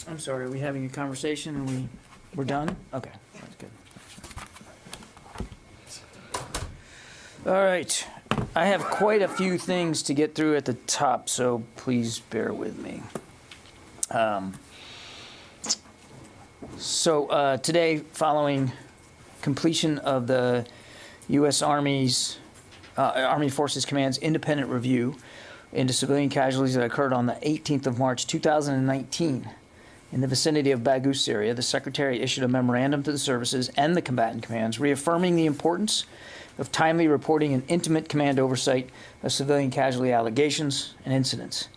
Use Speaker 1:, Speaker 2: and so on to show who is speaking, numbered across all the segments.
Speaker 1: I'm sorry, are we having a conversation and we're done? Okay, that's good. All right, I have quite a few things to get through at the top, so please bear with me. Today, following completion of the U.S. Army Forces Command's independent review into civilian casualties that occurred on the 18th of March 2019 in the vicinity of Baghouz area, the Secretary issued a memorandum to the services and the combatant commands reaffirming the importance of timely reporting and intimate command oversight of civilian casualty allegations and incidents.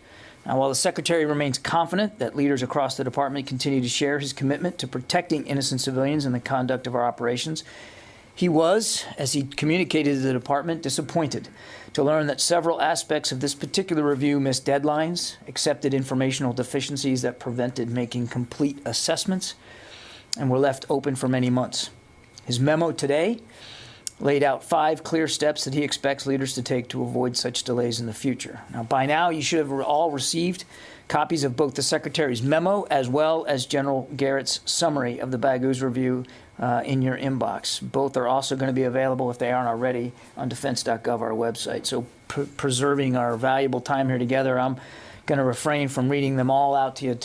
Speaker 1: Now, while the Secretary remains confident that leaders across the department continue to share his commitment to protecting innocent civilians in the conduct of our operations, he was, as he communicated to the department, disappointed to learn that several aspects of this particular review missed deadlines, accepted informational deficiencies that prevented making complete assessments, and were left open for many months. His memo today laid out 5 clear steps that he expects leaders to take to avoid such delays in the future. Now, by now, you should have all received copies of both the Secretary's memo as well as General Garrett's summary of the Baghouz review in your inbox. Both are also going to be available, if they aren't already, on defense.gov, our website. So preserving our valuable time here together, I'm going to refrain from reading them all out to you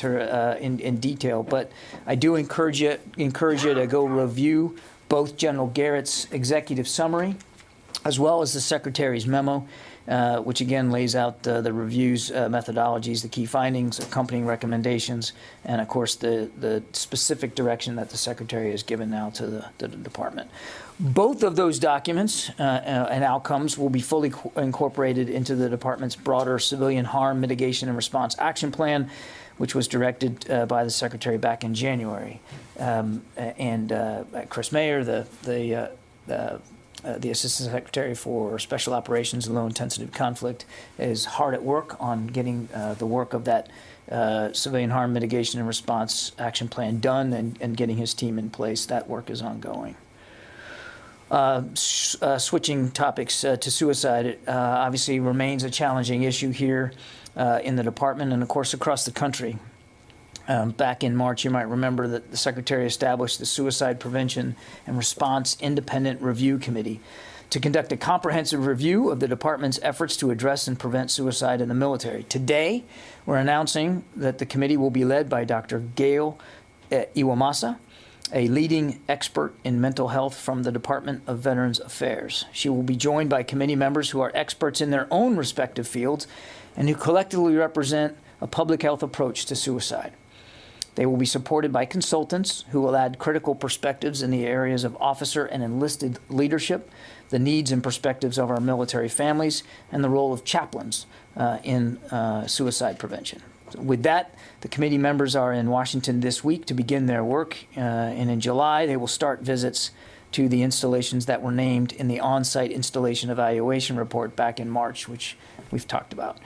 Speaker 1: in detail. But I do encourage you to go review both General Garrett's executive summary as well as the Secretary's memo, which again lays out the review's methodologies, the key findings, accompanying recommendations, and of course the specific direction that the Secretary has given now to the department. Both of those documents and outcomes will be fully incorporated into the department's broader civilian harm mitigation and response action plan, which was directed by the Secretary back in January. Chris Mayer, the Assistant Secretary for Special Operations and Low Intensity Conflict, is hard at work on getting the work of that civilian harm mitigation and response action plan done and getting his team in place. That work is ongoing. Switching topics to suicide, obviously remains a challenging issue here in the department and, of course, across the country. Back in March, you might remember that the Secretary established the Suicide Prevention and Response Independent Review Committee to conduct a comprehensive review of the department's efforts to address and prevent suicide in the military. Today, we're announcing that the committee will be led by Dr. Gail Iwamasa, a leading expert in mental health from the Department of Veterans Affairs. She will be joined by committee members who are experts in their own respective fields and who collectively represent a public health approach to suicide. They will be supported by consultants who will add critical perspectives in the areas of officer and enlisted leadership, the needs and perspectives of our military families, and the role of chaplains in suicide prevention. With that, the committee members are in Washington this week to begin their work, and in July they will start visits to the installations that were named in the on-site installation evaluation report back in March, which we've talked about.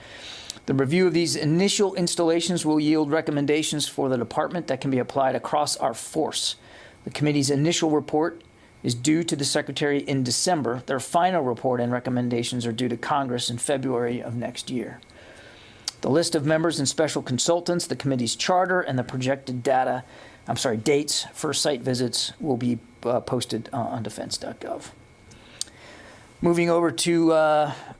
Speaker 1: The review of these initial installations will yield recommendations for the department that can be applied across our force. The committee's initial report is due to the Secretary in December. Their final report and recommendations are due to Congress in February of next year. The list of members and special consultants, the committee's charter, and the projected dates for site visits will be posted on defense.gov. Moving over to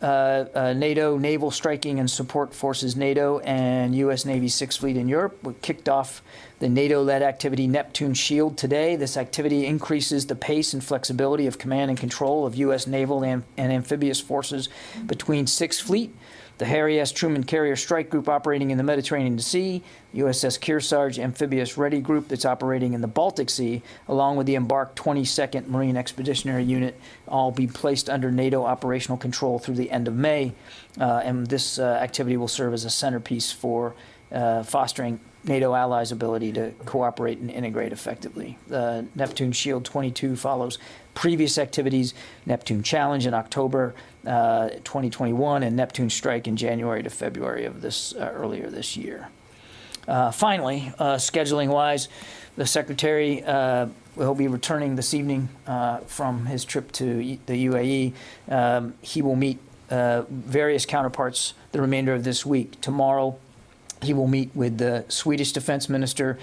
Speaker 1: NATO, Naval Striking and Support Forces NATO, and U.S. Navy Sixth Fleet in Europe. We kicked off the NATO-led activity Neptune Shield today. This activity increases the pace and flexibility of command and control of U.S. naval and amphibious forces between Sixth Fleet, the Harry S. Truman Carrier Strike Group operating in the Mediterranean Sea, USS Kearsarge Amphibious Ready Group that's operating in the Baltic Sea, along with the embarked 22nd Marine Expeditionary Unit, all be placed under NATO operational control through the end of May. And this activity will serve as a centerpiece for fostering NATO allies' ability to cooperate and integrate effectively. Neptune Shield 22 follows previous activities, Neptune Challenge in October 2021, and Neptune Strike in January to February of earlier this year. Finally, scheduling-wise, the Secretary will be returning this evening from his trip to the UAE. He will meet various counterparts the remainder of this week. Tomorrow, He will meet with the Swedish defense minister.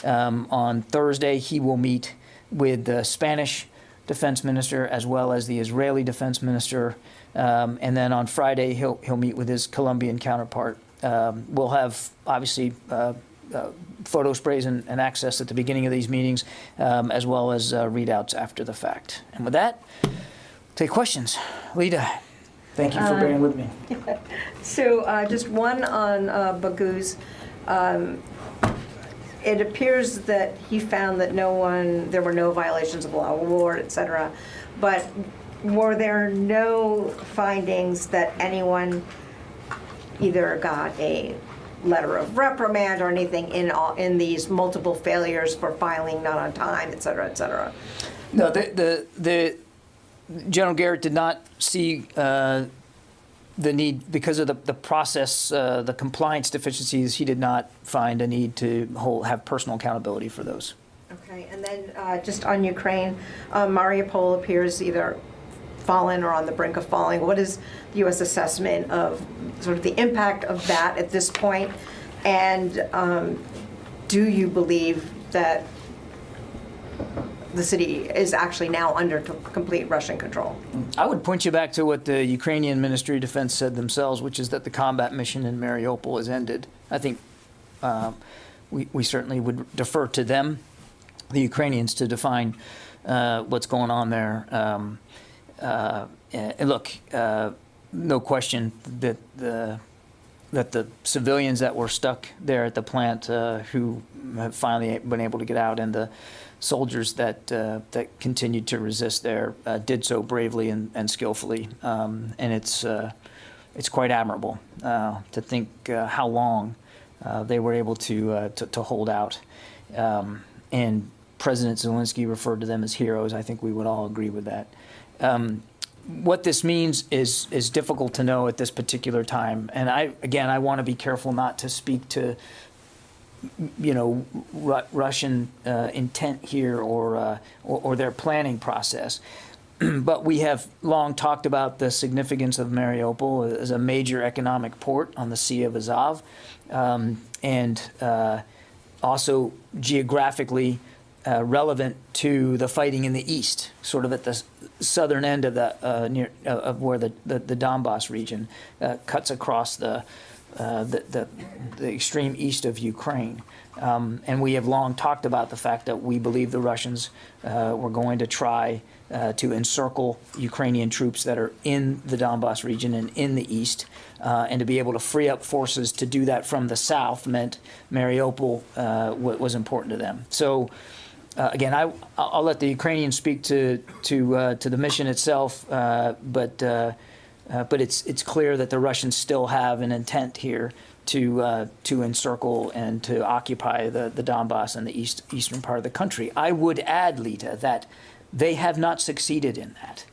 Speaker 1: On Thursday, he will meet with the Spanish defense minister as well as the Israeli defense minister. And then on Friday, he'll meet with his Colombian counterpart. We'll have, obviously, photo sprays and access at the beginning of these meetings, as well as readouts after the fact. And with that, take questions. Lita, thank you for bearing with me.
Speaker 2: So just one on Baghouz. It appears that he found that there were no violations of law of war, et cetera, but were there no findings that anyone either got a letter of reprimand or anything in these multiple failures for filing not on time, et cetera, et cetera?
Speaker 1: No, the General Garrett did not see the need, because of the process, the compliance deficiencies, he did not find a need to have personal accountability for those.
Speaker 2: Okay, and then just on Ukraine, Mariupol appears either fallen or on the brink of falling. What is the U.S. assessment of sort of the impact of that at this point? And do you believe that the city is actually now under complete Russian control?
Speaker 1: I would point you back to what the Ukrainian Ministry of Defense said themselves, which is that the combat mission in Mariupol has ended. I think we certainly would defer to them, the Ukrainians, to define what's going on there. And look, no question that the civilians that were stuck there at the plant, who have finally been able to get out, and the soldiers that continued to resist there, did so bravely and skillfully, and it's quite admirable to think how long they were able to hold out. And President Zelensky referred to them as heroes. I think we would all agree with that. What this means is difficult to know at this particular time, and I want to be careful not to speak to Russian intent here or their planning process. But we have long talked about the significance of Mariupol as a major economic port on the Sea of Azov, and also geographically relevant to the fighting in the east, sort of at the southern end of the of where the Donbass region cuts across the extreme east of Ukraine. And we have long talked about the fact that we believe the Russians were going to try to encircle Ukrainian troops that are in the Donbass region and in the east, and to be able to free up forces to do that from the south meant Mariupol was important to them. So again, I'll let the Ukrainians speak to the mission itself, but it's clear that the Russians still have an intent here to encircle and to occupy the Donbass and the eastern part of the country. I would add, Lita, that they have not succeeded in that.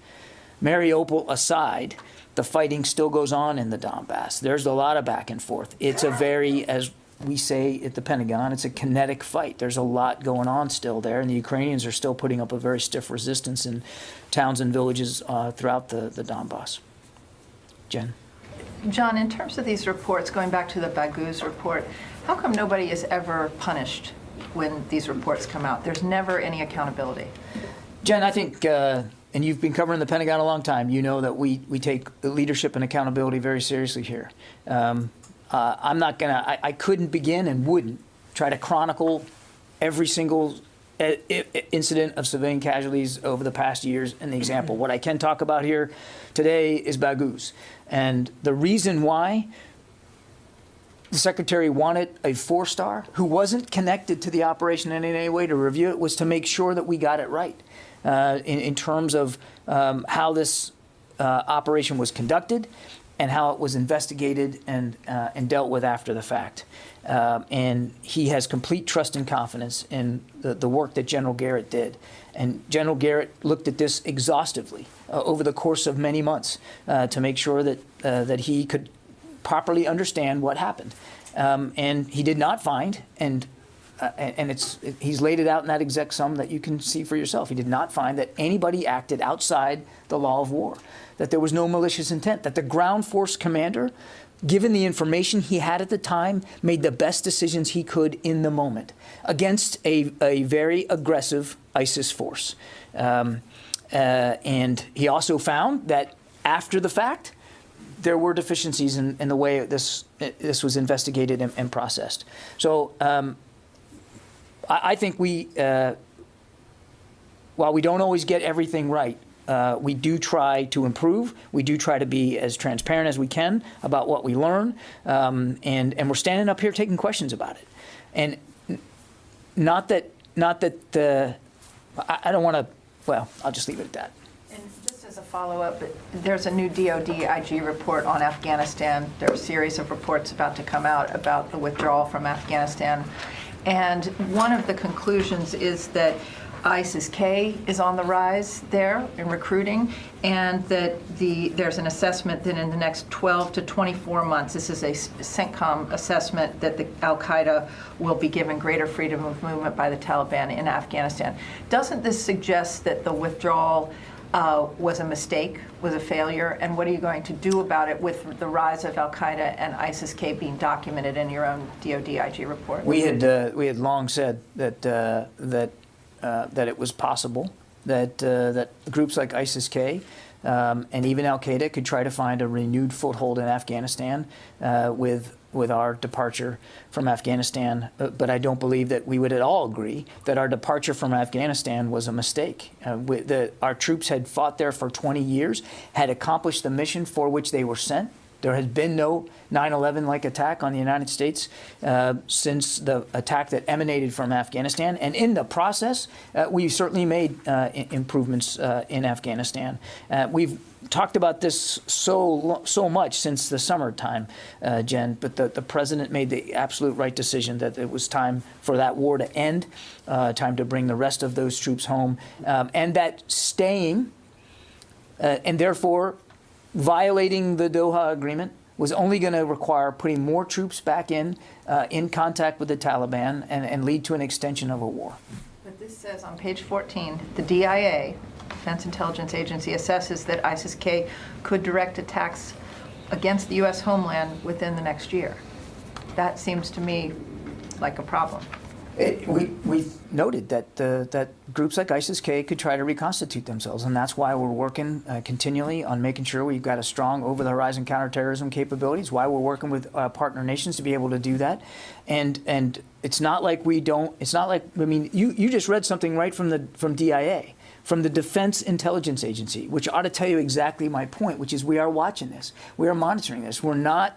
Speaker 1: Mariupol aside, the fighting still goes on in the Donbass. There's a lot of back and forth. It's a very, as we say at the Pentagon, it's a kinetic fight. There's a lot going on still there, and the Ukrainians are still putting up a very stiff resistance in towns and villages throughout the Donbass. Jen?
Speaker 3: John, in terms of these reports, going back to the Baghouz report, how come nobody is ever punished when these reports come out? There's never any accountability.
Speaker 1: Jen, I think, and you've been covering the Pentagon a long time, you know that we take leadership and accountability very seriously here. I'm not going to, I couldn't begin and wouldn't try to chronicle every single incident of civilian casualties over the past years and the example. What I can talk about here today is Baghouz. And the reason why the Secretary wanted a 4-star who wasn't connected to the operation in any way to review it was to make sure that we got it right in terms of how this operation was conducted and how it was investigated and dealt with after the fact. And he has complete trust and confidence in the work that General Garrett did. And General Garrett looked at this exhaustively over the course of many months to make sure that he could properly understand what happened. And he did not find, and he's laid it out in that exec sum that you can see for yourself. He did not find that anybody acted outside the law of war, that there was no malicious intent, that the ground force commander given the information he had at the time, made the best decisions he could in the moment against a very aggressive ISIS force. And he also found that after the fact, there were deficiencies in the way this was investigated and processed. So I think while we don't always get everything right, we do try to improve. We do try to be as transparent as we can about what we learn, and we're standing up here taking questions about it. And not that I don't want to. Well, I'll just leave it at that.
Speaker 3: And just as a follow-up, there's a new DoD IG report on Afghanistan. There are a series of reports about to come out about the withdrawal from Afghanistan. And one of the conclusions is that ISIS-K is on the rise there in recruiting, and that there's an assessment that in the next 12 to 24 months, this is a CENTCOM assessment, that the Al-Qaeda will be given greater freedom of movement by the Taliban in Afghanistan. Doesn't this suggest that the withdrawal was a mistake, was a failure, and what are you going to do about it with the rise of Al-Qaeda and ISIS-K being documented in your own DoD IG report?
Speaker 1: We had long said that it was possible that groups like ISIS-K and even Al-Qaeda could try to find a renewed foothold in Afghanistan with our departure from Afghanistan. But I don't believe that we would at all agree that our departure from Afghanistan was a mistake. Our troops had fought there for 20 years, had accomplished the mission for which they were sent. There has been no 9/11-like attack on the United States since the attack that emanated from Afghanistan. And in the process, we've certainly made improvements in Afghanistan. We've talked about this so much since the summertime, Jen, but the president made the absolute right decision that it was time for that war to end, time to bring the rest of those troops home, and that staying and therefore violating the Doha Agreement was only going to require putting more troops back in contact with the Taliban and lead to an extension of a war.
Speaker 3: But this says on page 14, the DIA, Defense Intelligence Agency, assesses that ISIS-K could direct attacks against the U.S. homeland within the next year. That seems to me like a problem.
Speaker 1: We've noted that groups like ISIS-K could try to reconstitute themselves, and that's why we're working continually on making sure we've got a strong over-the-horizon counterterrorism capabilities, why we're working with partner nations to be able to do that. And it's not like we don't, it's not like, I mean, you just read something right from DIA, from the Defense Intelligence Agency, which ought to tell you exactly my point, which is we are watching this. We are monitoring this. We're not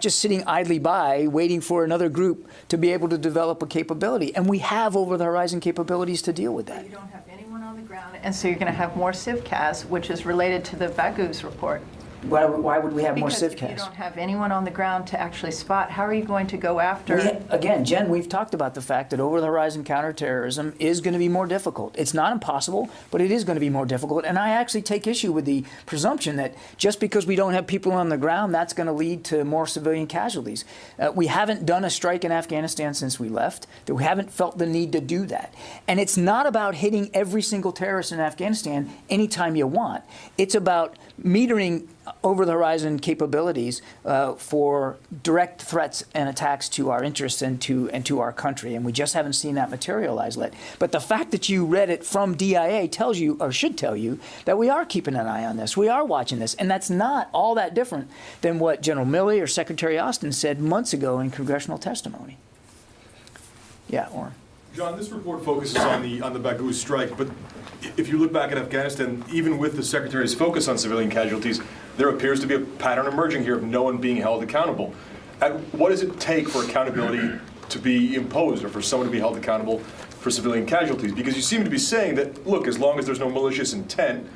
Speaker 1: just sitting idly by waiting for another group to be able to develop a capability. And we have over-the-horizon capabilities to deal with that.
Speaker 3: You don't have anyone on the ground, and so you're going to have more CIVCAS, which is related to the Baghouz report.
Speaker 1: Why would we have more CIVCAS?
Speaker 3: Because if you don't have anyone on the ground to actually spot, how are you going to go after?
Speaker 1: Again, Jen, we've talked about the fact that over-the-horizon counterterrorism is going to be more difficult. It's not impossible, but it is going to be more difficult. And I actually take issue with the presumption that just because we don't have people on the ground, that's going to lead to more civilian casualties. We haven't done a strike in Afghanistan since we left. We haven't felt the need to do that. And it's not about hitting every single terrorist in Afghanistan anytime you want. It's about metering over-the-horizon capabilities for direct threats and attacks to our interests and to our country, and we just haven't seen that materialize yet. But the fact that you read it from DIA tells you, or should tell you, that we are keeping an eye on this. We are watching this, and that's not all that different than what General Milley or Secretary Austin said months ago in congressional testimony. Yeah, Orrin.
Speaker 4: John, this report focuses on the Baghouz strike, but if you look back at Afghanistan, even with the Secretary's focus on civilian casualties, there appears to be a pattern emerging here of no one being held accountable. What does it take for accountability to be imposed, or for someone to be held accountable for civilian casualties? Because you seem to be saying that, look, as long as there's no malicious intent,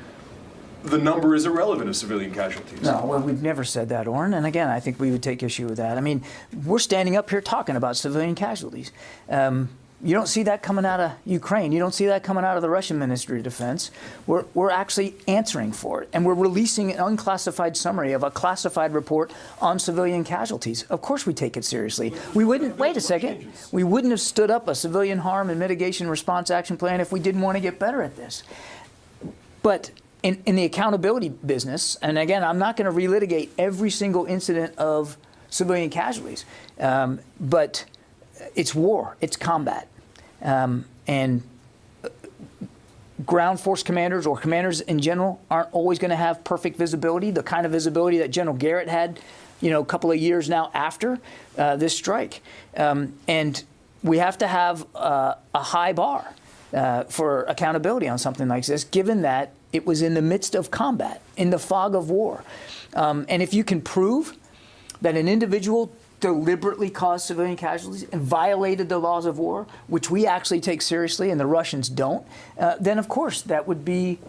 Speaker 4: the number is irrelevant of civilian casualties.
Speaker 1: No, well, we've never said that, Orrin. And again, I think we would take issue with that. I mean, we're standing up here talking about civilian casualties. You don't see that coming out of Ukraine. You don't see that coming out of the Russian Ministry of Defense. We're actually answering for it. And we're releasing an unclassified summary of a classified report on civilian casualties. Of course we take it seriously. We wouldn't, wait a second, we wouldn't have stood up a civilian harm and mitigation response action plan if we didn't want to get better at this. But in the accountability business, and again, I'm not going to relitigate every single incident of civilian casualties, but it's war, it's combat. And ground force commanders or commanders in general aren't always going to have perfect visibility, the kind of visibility that General Garrett had, a couple of years now after this strike. And we have to have a high bar for accountability on something like this, given that it was in the midst of combat, in the fog of war. And if you can prove that an individual deliberately caused civilian casualties and violated the laws of war, which we actually take seriously and the Russians don't, then of course there would be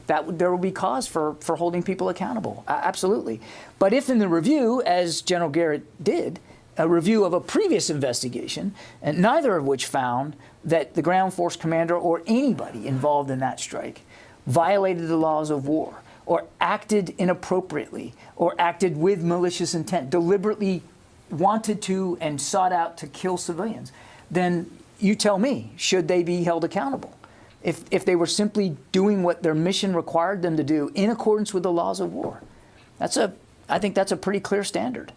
Speaker 1: cause for holding people accountable. Absolutely. But if in the review, as General Garrett did, a review of a previous investigation, and neither of which found that the ground force commander or anybody involved in that strike violated the laws of war, or acted inappropriately, or acted with malicious intent, deliberately wanted to and sought out to kill civilians, then you tell me, should they be held accountable? If they were simply doing what their mission required them to do in accordance with the laws of war. I think that's a pretty clear standard.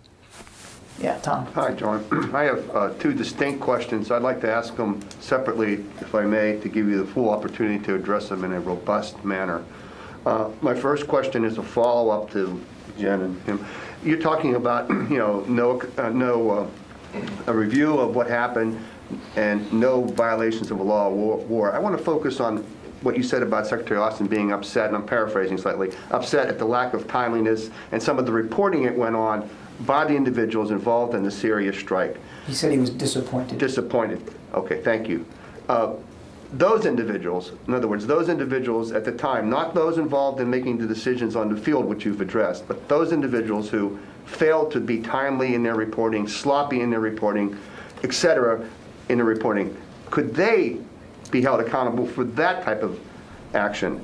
Speaker 1: Yeah, Tom.
Speaker 5: Hi, John. I have two distinct questions. I'd like to ask them separately, if I may, to give you the full opportunity to address them in a robust manner. My first question is a follow-up to Jen and him. You're talking about, a review of what happened and no violations of the law of war. I want to focus on what you said about Secretary Austin being upset, and I'm paraphrasing slightly, upset at the lack of timeliness and some of the reporting that went on by the individuals involved in the Syria strike.
Speaker 1: He said he was disappointed.
Speaker 5: Disappointed. Okay, thank you. Those individuals, in other words, those individuals at the time, not those involved in making the decisions on the field, which you've addressed, but those individuals who failed to be timely in their reporting, sloppy in their reporting, etc., in their reporting, could they be held accountable for that type of action?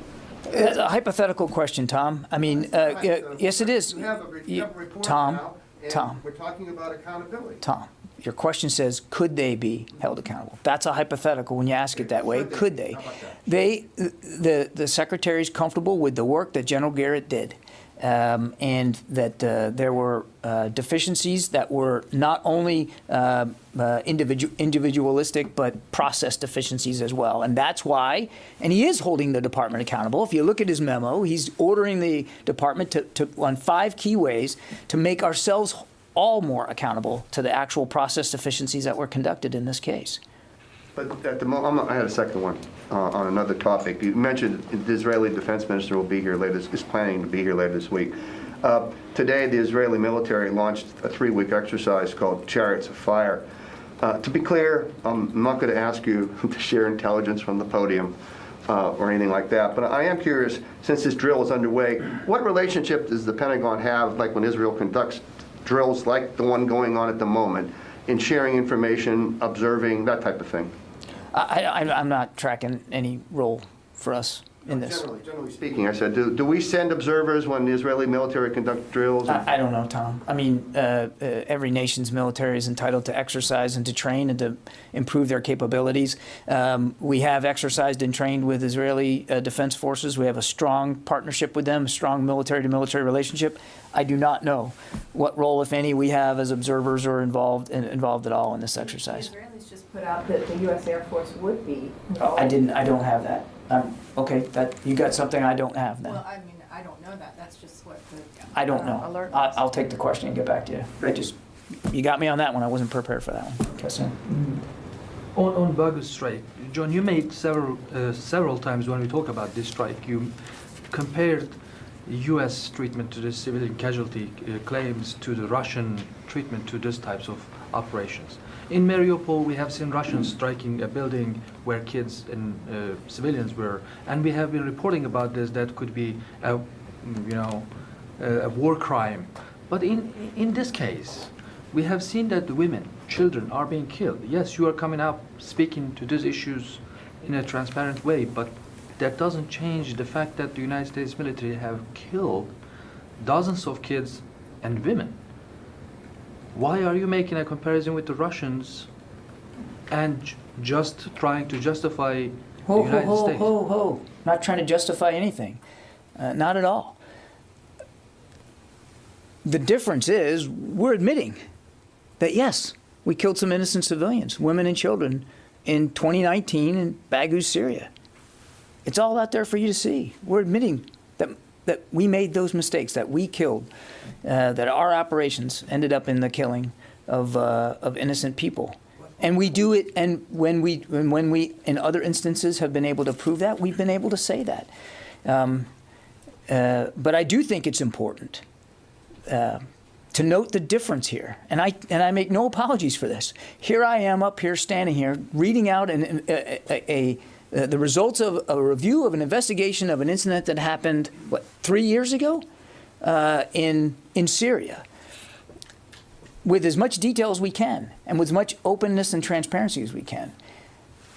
Speaker 1: It's a hypothetical question, Tom. I mean, yes, it is.
Speaker 5: You have a report
Speaker 1: Tom,
Speaker 5: now, and
Speaker 1: Tom.
Speaker 5: we're talking about accountability.
Speaker 1: Tom, your question says, could they be held accountable? That's a hypothetical when you ask it that way. Could they?
Speaker 5: How about that?
Speaker 1: The Secretary's comfortable with the work that General Garrett did, and that there were deficiencies that were not only individualistic, but process deficiencies as well. And that's why, and he is holding the department accountable. If you look at his memo, he's ordering the department to on 5 key ways to make ourselves all more accountable to the actual process deficiencies that were conducted in this case.
Speaker 5: But at the moment, I had a second one on another topic. You mentioned the Israeli defense minister will be here later, is planning to be here later this week. Today, the Israeli military launched a 3-week exercise called Chariots of Fire. To be clear, I'm not going to ask you to share intelligence from the podium or anything like that, but I am curious, since this drill is underway, what relationship does the Pentagon have, like when Israel conducts drills like the one going on at the moment, in sharing information, observing, that type of thing?
Speaker 1: I'm not tracking any role for us in this.
Speaker 5: Generally speaking, I said, do we send observers when the Israeli military conduct drills?
Speaker 1: I don't know, Tom. I mean, every nation's military is entitled to exercise and to train and to improve their capabilities. We have exercised and trained with Israeli defense forces. We have a strong partnership with them, a strong military-to-military relationship. I do not know what role, if any, we have as observers or involved at all in this exercise.
Speaker 3: The Israelis just put out that the U.S. Air Force would be involved.
Speaker 1: I don't have that. Okay, that you got something I don't have then.
Speaker 3: Well, I mean, I don't know that. That's just what the
Speaker 1: I don't know.
Speaker 3: alert.
Speaker 1: I'll take the question and get back to you. You got me on that one. I wasn't prepared for that one. Okay, so.
Speaker 6: On Baghuz strike, John, you made several times when we talk about this strike, you compared U.S. treatment to the civilian casualty claims to the Russian treatment to these types of operations. In Mariupol, we have seen Russians striking a building where kids and civilians were, and we have been reporting about this. That could be a war crime. But in this case, we have seen that the women, children are being killed. Yes, you are coming up speaking to these issues in a transparent way, but that doesn't change the fact that the United States military have killed dozens of kids and women. Why are you making a comparison with the Russians and just trying to justify the United States?
Speaker 1: Not trying to justify anything. Not at all. The difference is we're admitting that, yes, we killed some innocent civilians, women and children, in 2019 in Baghouz, Syria. It's all out there for you to see. We're admitting that we made those mistakes, that we killed, that our operations ended up in the killing of innocent people. And we do it, and when we, in other instances, have been able to prove that, we've been able to say that. But I do think it's important to note the difference here, and I make no apologies for this. Here I am up here, standing here, reading out the results of a review of an investigation of an incident that happened, what, 3 years ago in Syria, with as much detail as we can, and with as much openness and transparency as we can.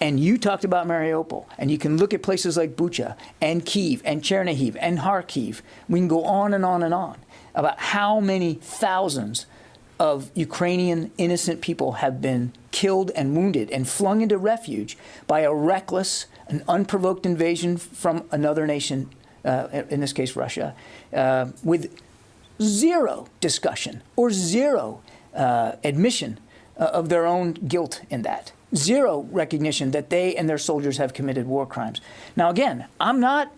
Speaker 1: And you talked about Mariupol, and you can look at places like Bucha, and Kyiv, and Chernihiv, and Kharkiv. We can go on and on and on about how many thousands of Ukrainian innocent people have been killed and wounded and flung into refuge by a reckless and unprovoked invasion from another nation, in this case Russia, with zero discussion or zero admission of their own guilt in that. Zero recognition that they and their soldiers have committed war crimes. Now again, I'm not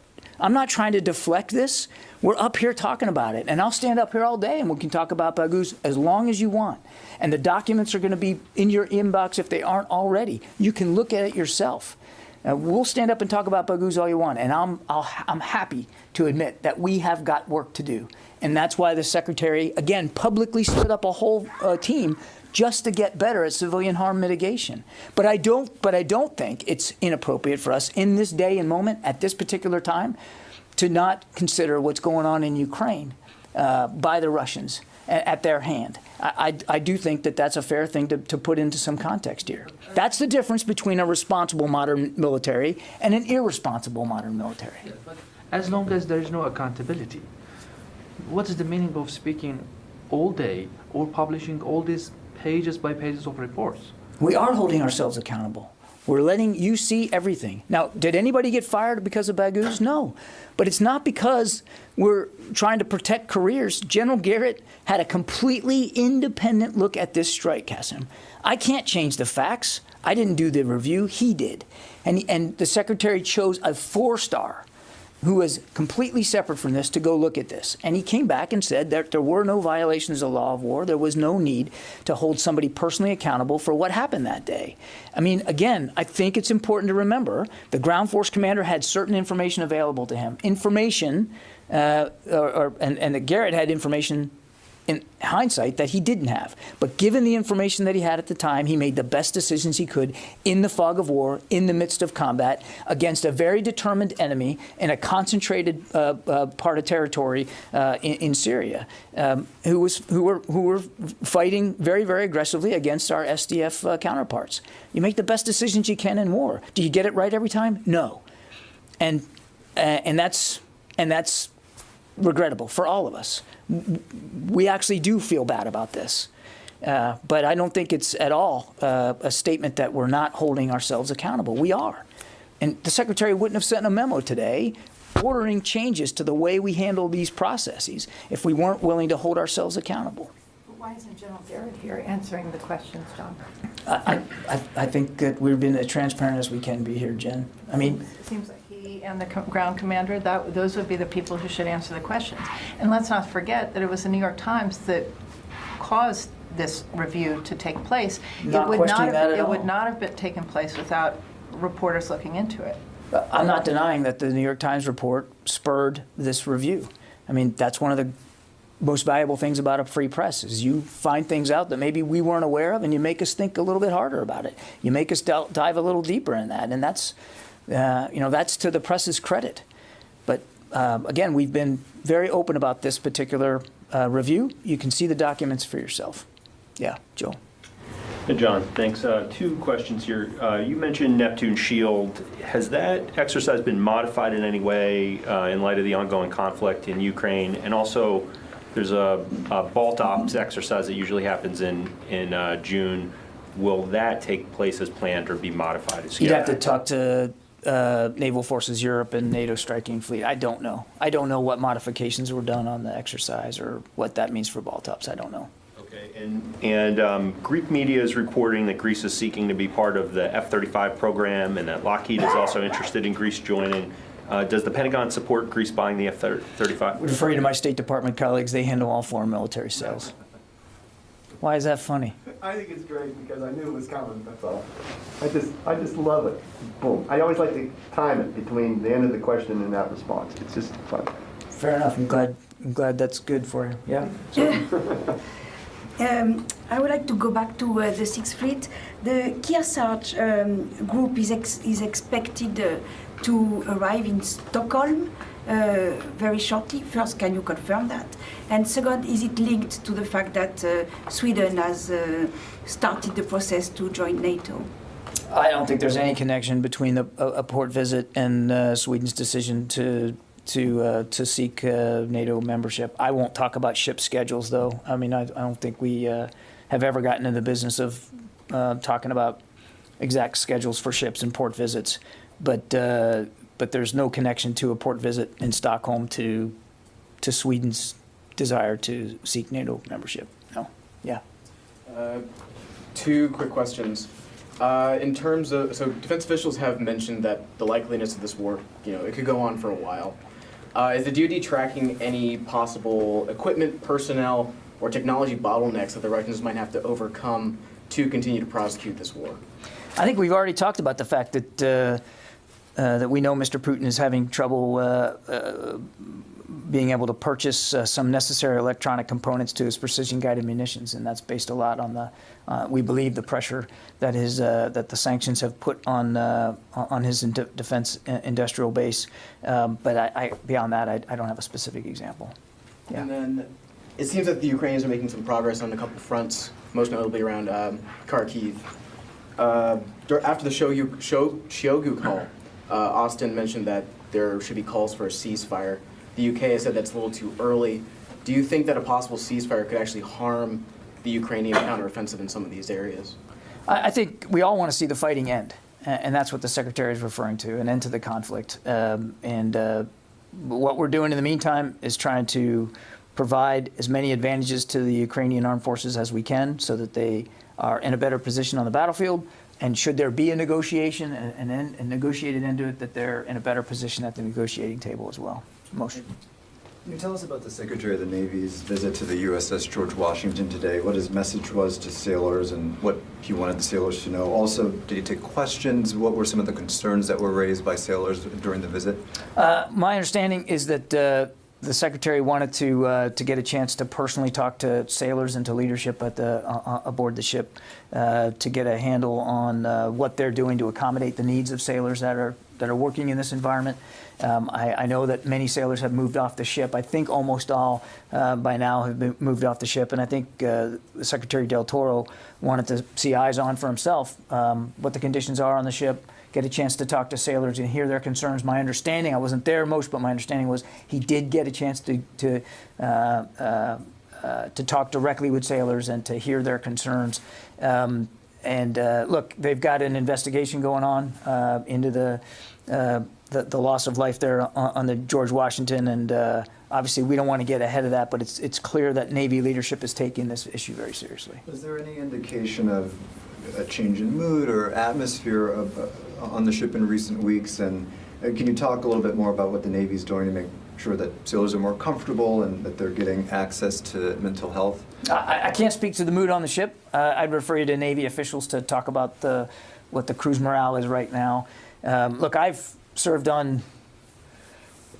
Speaker 1: trying to deflect this. We're up here talking about it, and I'll stand up here all day and we can talk about Baghouz as long as you want. And the documents are going to be in your inbox if they aren't already. You can look at it yourself. We'll stand up and talk about Baghouz all you want, and I'm happy to admit that we have got work to do. And that's why the Secretary, again, publicly stood up a whole team just to get better at civilian harm mitigation. But I don't think it's inappropriate for us in this day and moment, at this particular time, to not consider what's going on in Ukraine by the Russians at their hand. I do think that that's a fair thing to put into some context here. That's the difference between a responsible modern military and an irresponsible modern military.
Speaker 6: Yeah, but as long as there is no accountability, what is the meaning of speaking all day or publishing all these pages by pages of reports?
Speaker 1: We are holding ourselves accountable. We're letting you see everything. Now, did anybody get fired because of Baghouz? No. But it's not because we're trying to protect careers. General Garrett had a completely independent look at this strike, Kasim. I can't change the facts. I didn't do the review. He did. And the Secretary chose a 4-star who was completely separate from this to go look at this. And he came back and said that there were no violations of law of war. There was no need to hold somebody personally accountable for what happened that day. I mean, again, I think it's important to remember the ground force commander had certain information available to him. Information, and that Garrett had information in hindsight that he didn't have. But given the information that he had at the time, he made the best decisions he could in the fog of war, in the midst of combat, against a very determined enemy in a concentrated part of territory in Syria, who were fighting very, very aggressively against our SDF counterparts. You make the best decisions you can in war. Do you get it right every time? No. And that's regrettable for all of us. We actually do feel bad about this. But I don't think it's at all a statement that we're not holding ourselves accountable. We are. And the Secretary wouldn't have sent a memo today ordering changes to the way we handle these processes if we weren't willing to hold ourselves accountable.
Speaker 3: Why isn't General Garrett here answering the questions, John?
Speaker 1: I think that we've been as transparent as we can be here, Jen. I mean,
Speaker 3: it seems like he and the ground commander, those would be the people who should answer the questions. And let's not forget that it was the New York Times that caused this review to take place.
Speaker 1: Not questioning that at all.
Speaker 3: It would not have been taken place without reporters looking into it.
Speaker 1: I'm not denying that the New York Times report spurred this review. I mean, that's one of the most valuable things about a free press is you find things out that maybe we weren't aware of, and you make us think a little bit harder about it. You make us dive a little deeper in that, and that's, that's to the press's credit. But again, we've been very open about this particular review. You can see the documents for yourself. Yeah, Joel.
Speaker 7: Hey, John, thanks. 2 questions here. You mentioned Neptune Shield. Has that exercise been modified in any way in light of the ongoing conflict in Ukraine? And also, there's a Balt Ops exercise that usually happens in June. Will that take place as planned or be modified?
Speaker 1: You'd have to talk to Naval Forces Europe and NATO Striking Fleet. I don't know. I don't know what modifications were done on the exercise or what that means for ball tops. I don't know.
Speaker 7: Okay, and Greek media is reporting that Greece is seeking to be part of the F-35 program and that Lockheed is also interested in Greece joining. Does the Pentagon support Greece buying the F-35?
Speaker 1: Refer you to my State Department colleagues. They handle all foreign military sales. Why is that funny?
Speaker 8: I think it's great because I knew it was coming, that's all. I just love it. Boom. I always like to time it between the end of the question and that response. It's just fun.
Speaker 1: Fair enough. I'm glad that's good for you. Yeah.
Speaker 9: I would like to go back to the Sixth Fleet. The Kearsarge group is expected to arrive in Stockholm very shortly. First, can you confirm that? And second, is it linked to the fact that Sweden has started the process to join NATO?
Speaker 1: I don't think there's any connection between a port visit and Sweden's decision to seek NATO membership. I won't talk about ship schedules, though. I mean, I don't think we have ever gotten in the business of talking about exact schedules for ships and port visits. But there's no connection to a port visit in Stockholm to Sweden's desire to seek NATO membership. No. Yeah.
Speaker 10: Two quick questions. In terms of, so defense officials have mentioned that the likeliness of this war, it could go on for a while. Is the DoD tracking any possible equipment, personnel, or technology bottlenecks that the Russians might have to overcome to continue to prosecute this war?
Speaker 1: I think we've already talked about the fact that that we know Mr. Putin is having trouble being able to purchase some necessary electronic components to his precision-guided munitions, and that's based a lot on the, we believe, the pressure that that the sanctions have put on his defense industrial base. But beyond that, I don't have a specific example. Yeah.
Speaker 10: And then it seems that the Ukrainians are making some progress on a couple fronts, most notably around Kharkiv. After the Shogu call, Austin mentioned that there should be calls for a ceasefire. The UK has said that's a little too early. Do you think that a possible ceasefire could actually harm the Ukrainian counteroffensive in some of these areas?
Speaker 1: I think we all want to see the fighting end, and that's what the Secretary is referring to, an end to the conflict. What we're doing in the meantime is trying to provide as many advantages to the Ukrainian armed forces as we can so that they are in a better position on the battlefield. And should there be a negotiation, a negotiated end to it, that they're in a better position at the negotiating table as well. Motion.
Speaker 11: Can you tell us about the Secretary of the Navy's visit to the USS George Washington today? What his message was to sailors and what he wanted the sailors to know? Also, did he take questions? What were some of the concerns that were raised by sailors during the visit?
Speaker 1: My understanding is that the Secretary wanted to get a chance to personally talk to sailors and to leadership at aboard the ship to get a handle on what they're doing to accommodate the needs of sailors that are working in this environment. I know that many sailors have moved off the ship. I think almost all by now have moved off the ship, and I think Secretary Del Toro wanted to see eyes on for himself what the conditions are on the ship, get a chance to talk to sailors and hear their concerns. My understanding, I wasn't there most, but my understanding was he did get a chance to talk directly with sailors and to hear their concerns. Look, they've got an investigation going on into the loss of life there on the George Washington, and obviously we don't want to get ahead of that, but it's clear that Navy leadership is taking this issue very seriously.
Speaker 11: Was there any indication of a change in mood or atmosphere on the ship in recent weeks? And can you talk a little bit more about what the Navy's doing to make sure that sailors are more comfortable and that they're getting access to mental health?
Speaker 1: I can't speak to the mood on the ship. I'd refer you to Navy officials to talk about what the crew's morale is right now. Look, I've served on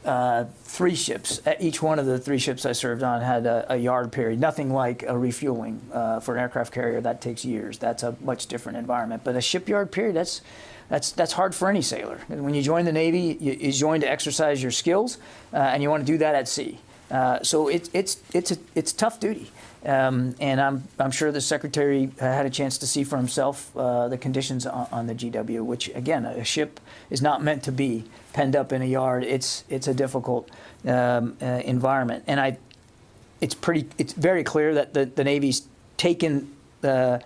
Speaker 1: 3 ships. Each one of the 3 ships I served on had a yard period. Nothing like a refueling for an aircraft carrier. That takes years. That's a much different environment. But a shipyard period, that's hard for any sailor. And when you join the Navy, you join to exercise your skills, and you want to do that at sea. So it's tough duty. And I'm sure the Secretary had a chance to see for himself the conditions on the GW, which, again, a ship is not meant to be penned up in a yard. It's a difficult environment. And it's very clear that the Navy's taken the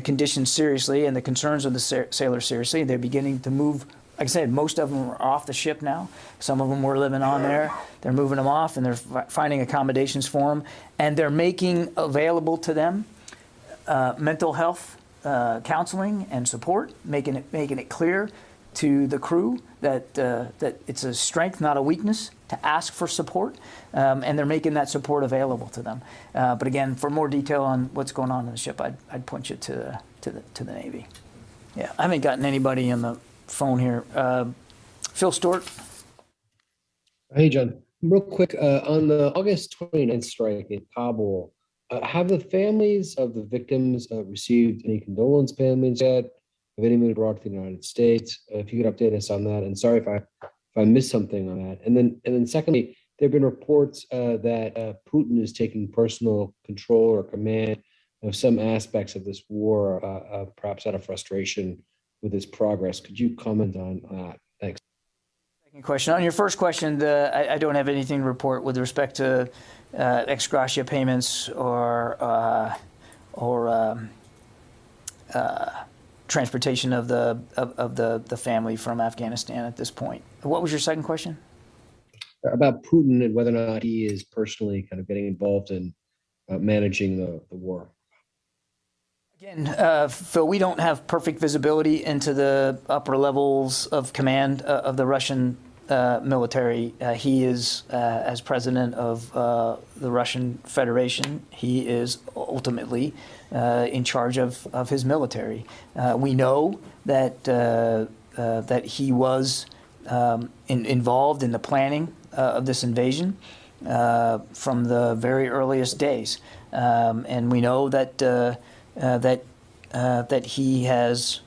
Speaker 1: conditions seriously and the concerns of the sailors seriously. They're beginning to move like I said, most of them are off the ship now. Some of them were living on there. They're moving them off, and they're finding accommodations for them, and they're making available to them mental health counseling and support, making it clear to the crew that that it's a strength, not a weakness, to ask for support, and they're making that support available to them. But again, for more detail on what's going on in the ship, I'd point you to the Navy. Yeah, I haven't gotten anybody on the phone here. Phil Stewart.
Speaker 12: Hey, John. Real quick, on the August 29th strike in Kabul, have the families of the victims received any condolence payments yet? Have anybody brought to the United States? If you could update us on that. And sorry if I missed something on that. And then secondly, there have been reports that Putin is taking personal control or command of some aspects of this war, perhaps out of frustration with his progress. Could you comment on that? Thanks.
Speaker 1: Second question. On your first question, I don't have anything to report with respect to ex gratia payments or transportation of the family from Afghanistan at this point. What was your second question?
Speaker 12: About Putin and whether or not he is personally kind of getting involved in managing the war.
Speaker 1: Again, Phil, we don't have perfect visibility into the upper levels of command of the Russian military. He is, as president of the Russian Federation, he is ultimately in charge of his military. We know that that he was involved in the planning of this invasion from the very earliest days, and we know that that he has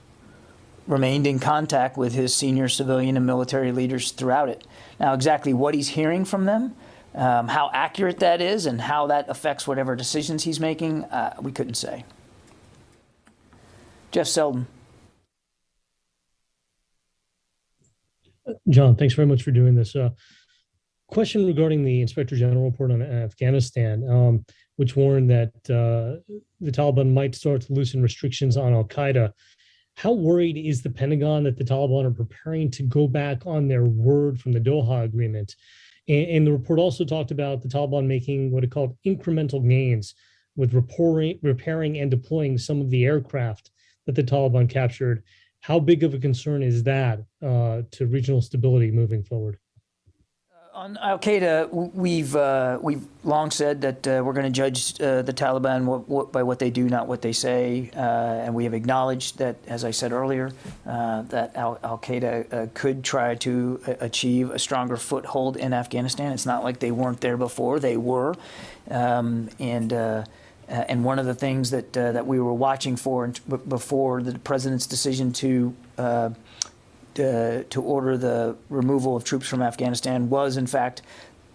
Speaker 1: remained in contact with his senior civilian and military leaders throughout it. Now, exactly what he's hearing from them, how accurate that is, and how that affects whatever decisions he's making, we couldn't say. Jeff Selden.
Speaker 13: John, thanks very much for doing this. Question regarding the Inspector General report on Afghanistan, which warned that the Taliban might start to loosen restrictions on al-Qaeda. How worried is the Pentagon that the Taliban are preparing to go back on their word from the Doha Agreement? And the report also talked about the Taliban making what it called incremental gains with repairing and deploying some of the aircraft that the Taliban captured. How big of a concern is that to regional stability moving forward?
Speaker 1: On al-Qaeda, we've long said that we're going to judge the Taliban by what they do, not what they say, and we have acknowledged that, as I said earlier, that al-Qaeda could try to achieve a stronger foothold in Afghanistan. It's not like they weren't there before; they were, and one of the things that we were watching for before the president's decision to order the removal of troops from Afghanistan was, in fact,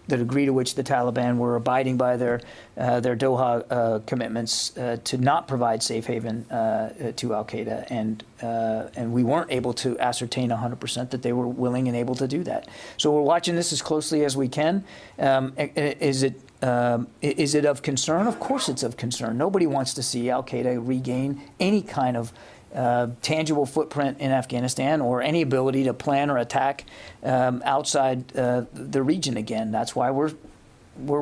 Speaker 1: the degree to which the Taliban were abiding by their Doha commitments to not provide safe haven to al-Qaeda, and we weren't able to ascertain 100% that they were willing and able to do that. So we're watching this as closely as we can. Is it of concern? Of course it's of concern. Nobody wants to see al-Qaeda regain any kind of tangible footprint in Afghanistan or any ability to plan or attack outside the region again. That's why we're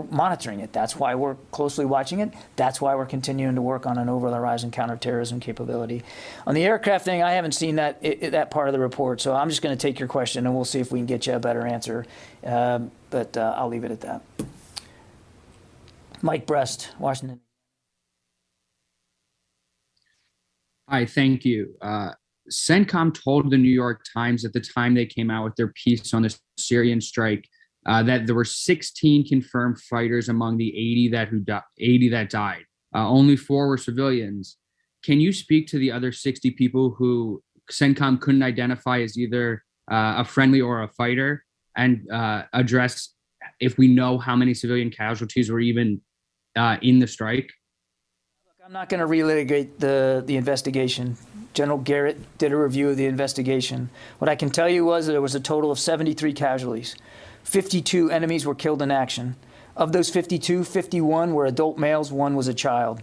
Speaker 1: monitoring it. That's why we're closely watching it. That's why we're continuing to work on an over-the-horizon counterterrorism capability. On the aircraft thing, I haven't seen that part of the report, so I'm just going to take your question and we'll see if we can get you a better answer. But I'll leave it at that. Mike Brest, Washington.
Speaker 14: Hi, thank you. CENTCOM told the New York Times at the time they came out with their piece on the Syrian strike that there were 16 confirmed fighters among the 80 that died. Only 4 were civilians. Can you speak to the other 60 people who CENTCOM couldn't identify as either a friendly or a fighter, and address if we know how many civilian casualties were even in the strike?
Speaker 1: I'm not going to relitigate the investigation. General Garrett did a review of the investigation. What I can tell you was that there was a total of 73 casualties. 52 enemies were killed in action. Of those 52, 51 were adult males, 1 was a child.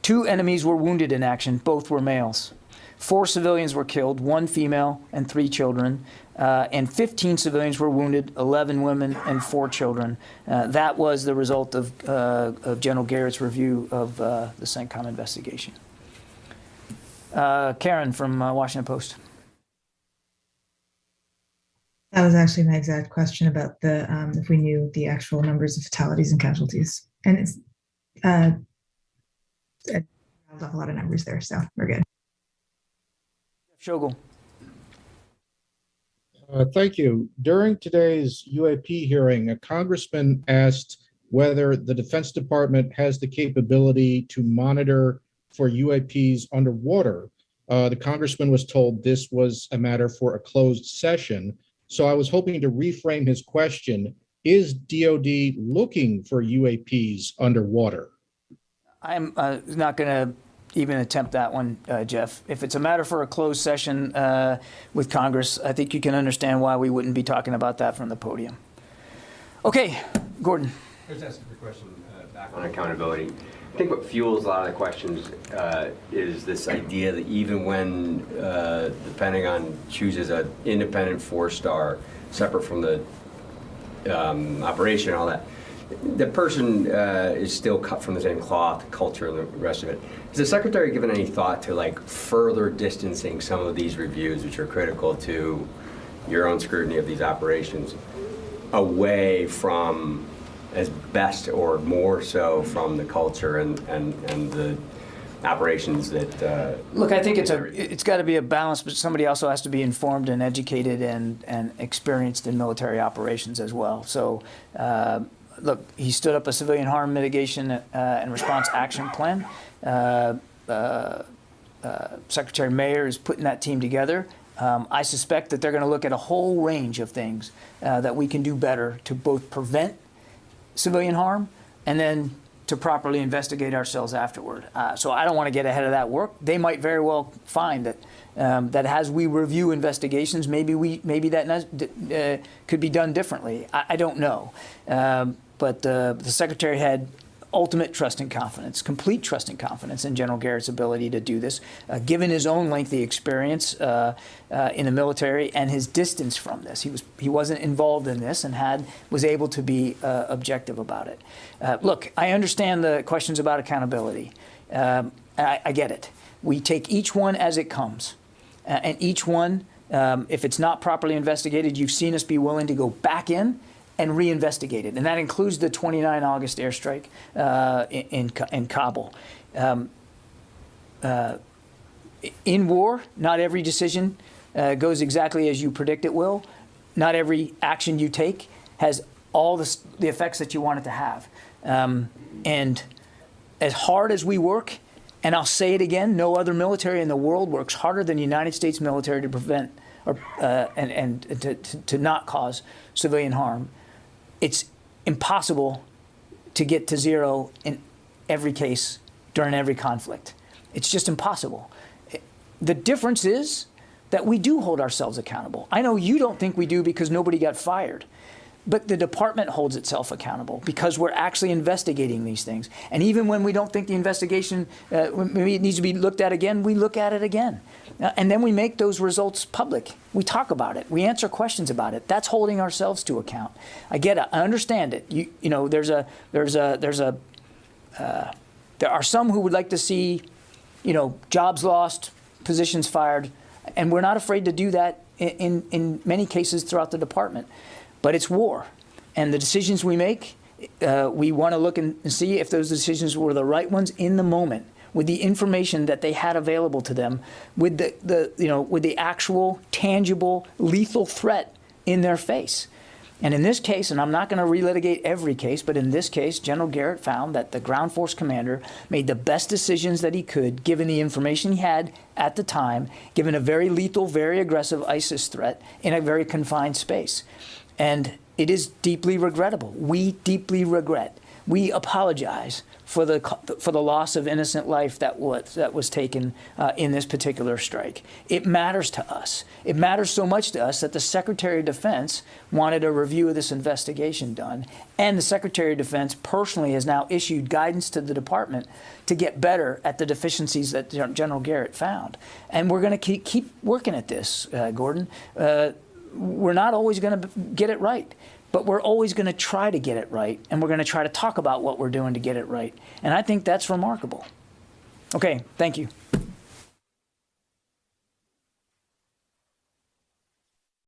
Speaker 1: 2 enemies were wounded in action, both were males. 4 civilians were killed, 1 female and 3 children, and 15 civilians were wounded, 11 women and 4 children. That was the result of General Garrett's review of the CENTCOM investigation. Karen from Washington Post.
Speaker 15: That was actually my exact question about the if we knew the actual numbers of fatalities and casualties. And it's I have a lot of numbers there, so we're good.
Speaker 1: Shogul.
Speaker 16: Thank you. During today's UAP hearing, a congressman asked whether the Defense Department has the capability to monitor for UAPs underwater. The congressman was told this was a matter for a closed session. So I was hoping to reframe his question. Is DOD looking for UAPs underwater?
Speaker 1: I'm not going to even attempt that one, Jeff. If it's a matter for a closed session with Congress, I think you can understand why we wouldn't be talking about that from the podium. Okay, Gordon.
Speaker 17: I was asking a question back on accountability. I think what fuels a lot of the questions is this idea that even when the Pentagon chooses an independent 4-star, separate from the operation and all that, the person is still cut from the same cloth, culture, and the rest of it. Has the Secretary given any thought to like further distancing some of these reviews, which are critical to your own scrutiny of these operations, away from, as best or more so, from the culture and the operations that
Speaker 1: look, I think it's got to be a balance, but somebody also has to be informed and educated and experienced in military operations as well. So look, he stood up a civilian harm mitigation and response action plan. Secretary Mayer is putting that team together. I suspect that they're going to look at a whole range of things that we can do better to both prevent civilian harm and then to properly investigate ourselves afterward. So I don't want to get ahead of that work. They might very well find that that as we review investigations, maybe that could be done differently. I don't know. But the Secretary had ultimate trust and confidence, complete trust and confidence in General Garrett's ability to do this, given his own lengthy experience in the military and his distance from this. He wasn't involved in this and was able to be objective about it. Look, I understand the questions about accountability. I get it. We take each one as it comes, and each one, if it's not properly investigated, you've seen us be willing to go back in and reinvestigate it. And that includes the 29 August airstrike in Kabul. In war, not every decision goes exactly as you predict it will. Not every action you take has all the effects that you want it to have. And as hard as we work, and I'll say it again, no other military in the world works harder than the United States military to prevent to not cause civilian harm. It's impossible to get to zero in every case during every conflict. It's just impossible. The difference is that we do hold ourselves accountable. I know you don't think we do because nobody got fired, but the department holds itself accountable because we're actually investigating these things. And even when we don't think the investigation maybe it needs to be looked at again, we look at it again. And then we make those results public. We talk about it. We answer questions about it. That's holding ourselves to account. I get it. I understand it. You know, there are some who would like to see, you know, jobs lost, positions fired, and we're not afraid to do that in many cases throughout the department. But it's war, and the decisions we make, we want to look and see if those decisions were the right ones in the moment, with the information that they had available to them, with the actual, tangible, lethal threat in their face. And in this case, and I'm not going to relitigate every case, but in this case, General Garrett found that the ground force commander made the best decisions that he could, given the information he had at the time, given a very lethal, very aggressive ISIS threat in a very confined space. And it is deeply regrettable. We deeply regret We apologize for the loss of innocent life that was taken in this particular strike. It matters to us. It matters so much to us that the Secretary of Defense wanted a review of this investigation done, and the Secretary of Defense personally has now issued guidance to the department to get better at the deficiencies that General Garrett found. And we're going to keep working at this, Gordon. We're not always going to get it right, but we're always going to try to get it right, and we're going to try to talk about what we're doing to get it right. And I think that's remarkable. Okay, thank you.